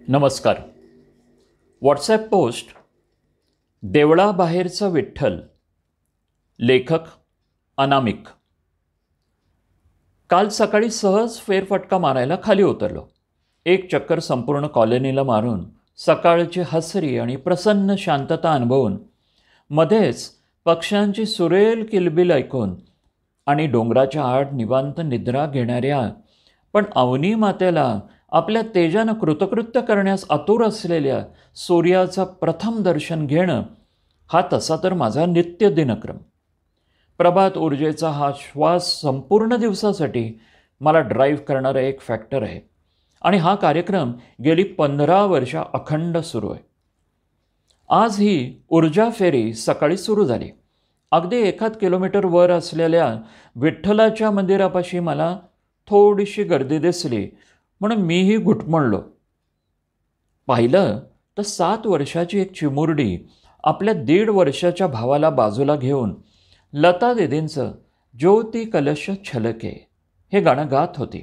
नमस्कार. WhatsApp post देवळाबाहेरचा विठ्ठल. लेखक अनामिक. काल सकाळी सहज फेरफटका मारायला खाली उतरलो. एक चक्कर संपूर्ण कॉलनीला मारून सकाळची हसरी आणि प्रसन्न शांतता अनुभवून मध्येच पक्ष्यांची सुरेल किलबिल ऐकून आणि डोंगराच्या आड निवांत निद्रा घेणाऱ्या पण अवनी मातेला आपल्या तेजानं कृतकृत्य करण्यास आतुर असलेल्या सूर्याचं प्रथम दर्शन घेणं हा तसा तर माझा नित्य दिनक्रम. प्रभात ऊर्जेचा हा श्वास संपूर्ण दिवसासाठी मला ड्राईव्ह करणारा एक फॅक्टर आहे आणि हा कार्यक्रम गेली 15 वर्ष अखंड सुरू आहे. आज ही ऊर्जा फेरी सकाळी सुरू झाली. अगदी 1 किलोमीटर वर असलेल्या विठ्ठलाच्या मंदिरापाशी मला थोडीशी गर्दी दिसली म्हणून मीही घुटमळलो. पाहिलं तर 7 वर्षाची एक चिमुरडी आपल्या 1.5 वर्षाच्या भावाला बाजूला घेऊन लता दीदींचं ज्योती कलश छलके हे गाणं गात होती.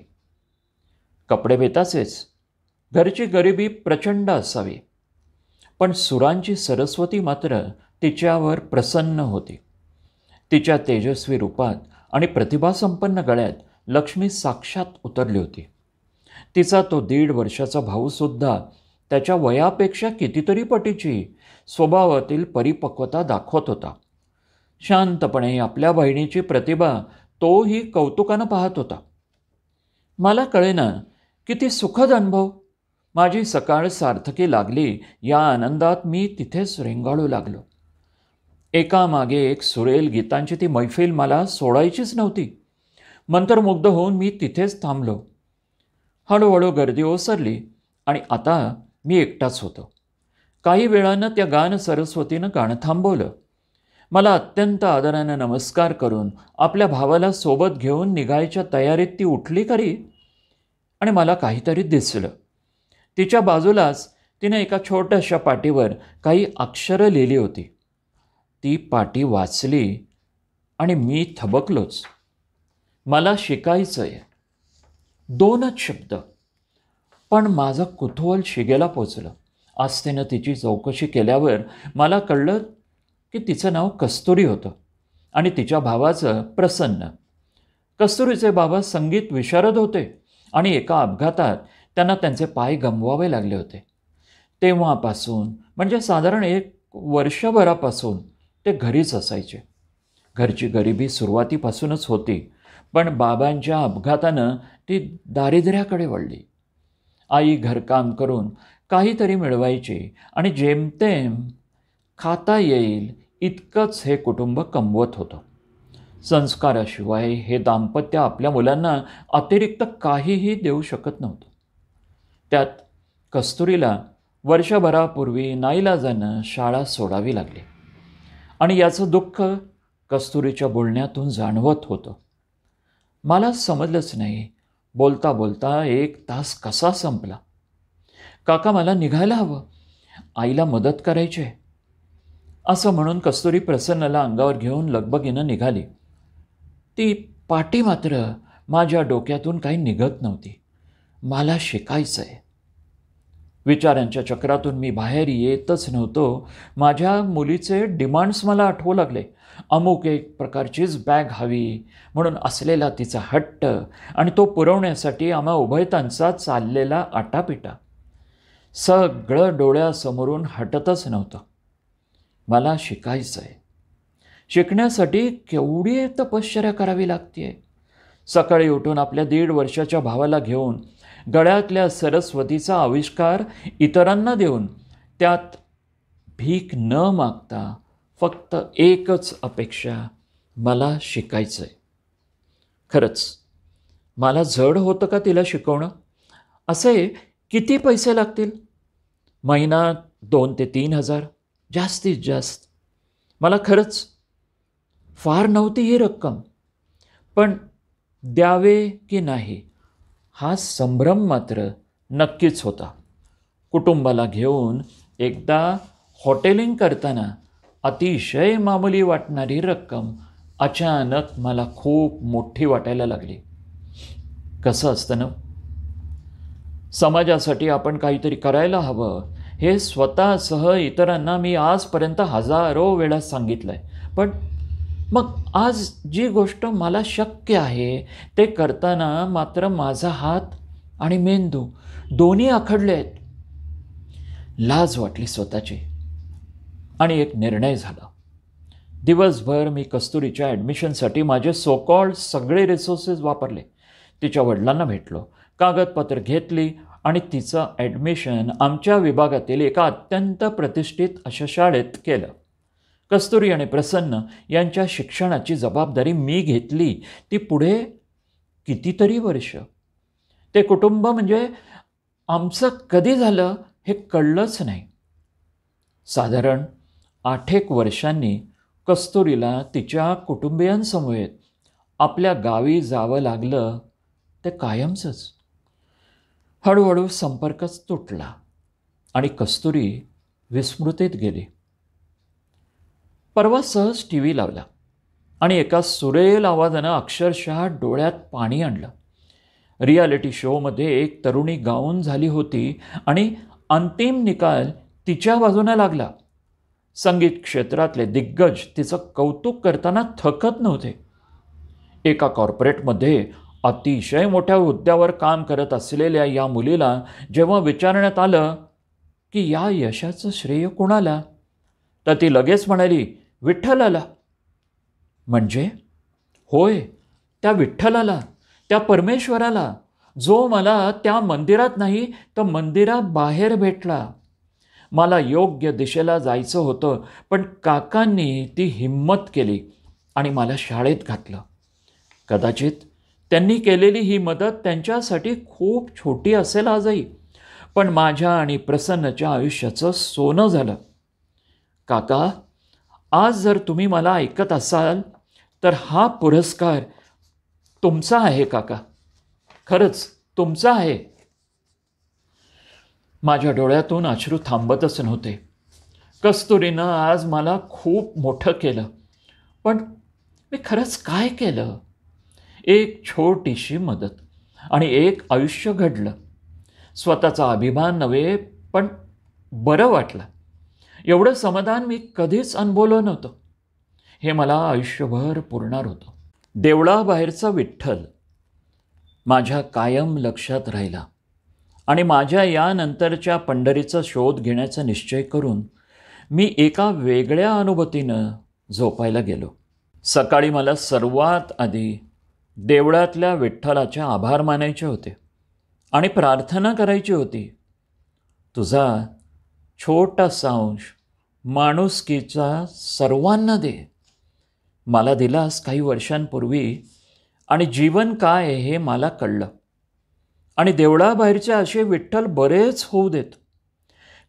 कपडे बेताचेच, घरची गरिबी प्रचंड असावी, पण सुरांची सरस्वती मात्र तिच्यावर प्रसन्न होती. तिच्या तेजस्वी रूपात आणि प्रतिभासंपन्न गळ्यात लक्ष्मी साक्षात उतरली होती. तिचा तो 1.5 वर्षाचा भाऊसुद्धा त्याच्या वयापेक्षा कितीतरी पटीची स्वभावातील परिपक्वता दाखवत होता. शांतपणे आपल्या बहिणीची प्रतिभा तोही कौतुकानं पाहत होता. मला कळेना किती सुखद अनुभव. माझी सकाळ सार्थकी लागली या आनंदात मी तिथेच रेंगाळू लागलो. एकामागे एक सुरेल गीतांची ती मैफिल मला सोडायचीच नव्हती. मंत्रमुग्ध होऊन मी तिथेच थांबलो. हळूहळू गर्दी ओसरली आणि आता मी एकटाच होतो. काही वेळानं त्या गान सरस्वतीनं गाणं थांबवलं. मला अत्यंत आदरानं नमस्कार करून आपल्या भावाला सोबत घेऊन निघायच्या तयारीत ती उठली खरी आणि मला काहीतरी दिसलं. तिच्या बाजूलाच तिनं एका छोट्याशा पाटीवर काही अक्षरं लिहिली होती. ती पाटी वाचली आणि मी थबकलोच. मला शिकायचं आहे. 2च शब्द, पण माझं कुतूहल शिगेला पोचलं. आस्थेनं तिची चौकशी केल्यावर मला कळलं की तिचं नाव कस्तुरी होतं आणि तिच्या भावाचं प्रसन्न. कस्तुरीचे बाबा संगीत विशारद होते आणि एका अपघातात त्यांना त्यांचे पाय गमवावे लागले होते. तेव्हापासून म्हणजे साधारण 1 वर्षभरापासून ते घरीच असायचे. घरची गरिबी सुरुवातीपासूनच होती, पण बाबांच्या अपघातानं ती दारिद्र्याकडे वळली. आई घरकाम करून काहीतरी मिळवायची आणि जेमतेम खाता येईल इतकंच हे कुटुंब कमवत होतं. संस्काराशिवाय हे दाम्पत्य आपल्या मुलांना अतिरिक्त काहीही देऊ शकत नव्हतं. त्यात कस्तुरीला वर्षभरापूर्वी नाईलाजानं शाळा सोडावी लागली आणि याचं दुःख कस्तुरीच्या बोलण्यातून जाणवत होतं. मला समजलंच नाही. बोलता बोलता 1 तास कसा संपला. काका मला निघायला हवं, आईला मदत करायची आहे असं म्हणून कस्तुरी प्रसन्नला अंगावर घेऊन लगबगीनं निघाली. ती पाटी मात्र माझ्या डोक्यातून काही निघत नव्हती. मला शिकायचं आहे. विचारांच्या चक्रातून मी बाहेर येतच नव्हतो. माझ्या मुलीचे डिमांड्स मला आठवू लागले. अमुक एक प्रकारचीच बॅग हवी म्हणून असलेला तिचा हट्ट आणि तो पुरवण्यासाठी आम्हा उभयतांचा चाललेला आटापिटा सगळं डोळ्यासमोरून हटतच नव्हतं. मला शिकायचं आहे. शिकण्यासाठी केवढी तपश्चर्या करावी लागते. सकाळी उठून आपल्या 1.5 वर्षाच्या भावाला घेऊन गळ्यातल्या सरस्वतीचा आविष्कार इतरांना देऊन त्यात भीक न मागता फक्त एकच अपेक्षा, मला शिकायचं आहे. खरंच मला जड होतं का तिला शिकवणं? असे किती पैसे लागतील? महिना 2 ते 3 हजार जास्तीत जास्त. मला खरंच फार नव्हती ही रक्कम, पण द्यावे की नाही हा संभ्रम मात्र नक्कीच होता. कुटुंबाला घेऊन एकदा हॉटेलिंग करताना अतिशय मामूली वाटणारी रक्कम अचानक मला खूप मोठी वाटायला लागली. कसं असतं ना, समाजासाठी आपण काहीतरी करायला हवं हे स्वतःसह इतरांना मी आजपर्यंत हजारो वेळा सांगितलं आहे. पण मग आज जी गोष्ट मला शक्य आहे ते करताना मात्र माझा हात आणि मेंदू दोन्ही आखडले आहेत. लाज वाटली स्वतःची आणि एक निर्णय झाला. दिवसभर मी कस्तुरीच्या ॲडमिशनसाठी माझे सो-कॉल्ड सगळे रिसोर्सेस वापरले. तिच्या वडिलांना भेटलो, कागदपत्र घेतली आणि तिचं ॲडमिशन आमच्या विभागातील एका अत्यंत प्रतिष्ठित अशा शाळेत केलं. कस्तुरी आणि प्रसन्न यांच्या शिक्षणाची जबाबदारी मी घेतली. ती पुढे कितीतरी वर्ष. ते कुटुंब म्हणजे आमचं कधी झालं हे कळलंच नाही. साधारण 8 वर्षांनी कस्तुरीला तिच्या कुटुंबियांसमवेत आपल्या गावी जावं लागलं. ते कायमचंच. हळूहळू संपर्कच तुटला आणि कस्तुरी विस्मृतीत गेली. परवा सहज टी व्ही लावला आणि एका सुरेल आवाजानं अक्षरशः डोळ्यात पाणी आणलं. रियालिटी शोमध्ये एक तरुणी गाऊन झाली होती आणि अंतिम निकाल तिच्या बाजूने लागला. संगीत क्षेत्रातले दिग्गज तिचं कौतुक करताना थकत नव्हते. एका कॉर्पोरेटमध्ये अतिशय मोठ्या हुद्द्यावर काम करत असलेल्या या मुलीला जेव्हा विचारण्यात आलं की या यशाचं श्रेय कोणाला, तर ती लगेच म्हणाली, विठ्ठलाला. म्हणजे होय, त्या विठ्ठलाला, त्या परमेश्वराला, जो मला त्या मंदिरात नाही तर मंदिराबाहेर भेटला. मला योग्य दिशेला जायचं होतं, पण काकांनी ती हिम्मत केली आणि मला शाळेत घातलं. कदाचित त्यांनी केलेली ही मदत त्यांच्यासाठी खूप छोटी असेल आजही, पण माझ्या आणि प्रसन्नच्या आयुष्याचं सोनं झालं. काका, आज जर तुम्ही मला ऐकत असाल तर हा पुरस्कार तुमचा आहे काका, खरंच तुमचा आहे. माझ्या डोळ्यातून अश्रू थांबतच नव्हते. कस्तुरीनं आज मला खूप मोठं केलं, पण मी खरंच काय केलं? एक छोटीशी मदत आणि एक आयुष्य घडलं. स्वतःचा अभिमान नव्हे, पण बरं वाटलं. एवढं समाधान मी कधीच अनुभवलं नव्हतं. हे मला आयुष्यभर पुरणार होतं. देवळाबाहेरचा विठ्ठल माझ्या कायम लक्षात राहिला आणि माझ्या यानंतरच्या पंढरीचा शोध घेण्याचा निश्चय करून मी एका वेगळ्या अनुभूतीनं झोपायला गेलो. सकाळी मला सर्वात आधी देवळातल्या विठ्ठलाचे आभार मानायचे होते आणि प्रार्थना करायची होती. तुझा छोटासा अंश माणुसकीचा सर्वांना दे. मला दिलास काही वर्षांपूर्वी आणि जीवन काय आहे हे मला कळलं. आणि देवळाबाहेरचे असे विठ्ठल बरेच होऊ देत,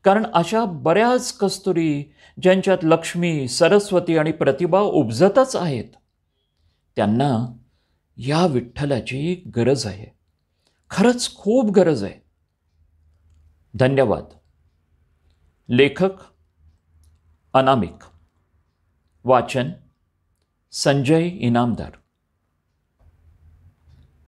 कारण अशा बऱ्याच कस्तुरी ज्यांच्यात लक्ष्मी, सरस्वती आणि प्रतिभा उपजतच आहेत, त्यांना या विठ्ठलाची गरज आहे. खरंच खूप गरज आहे. धन्यवाद. लेखक अनामिक. वाचन संजय इनामदार.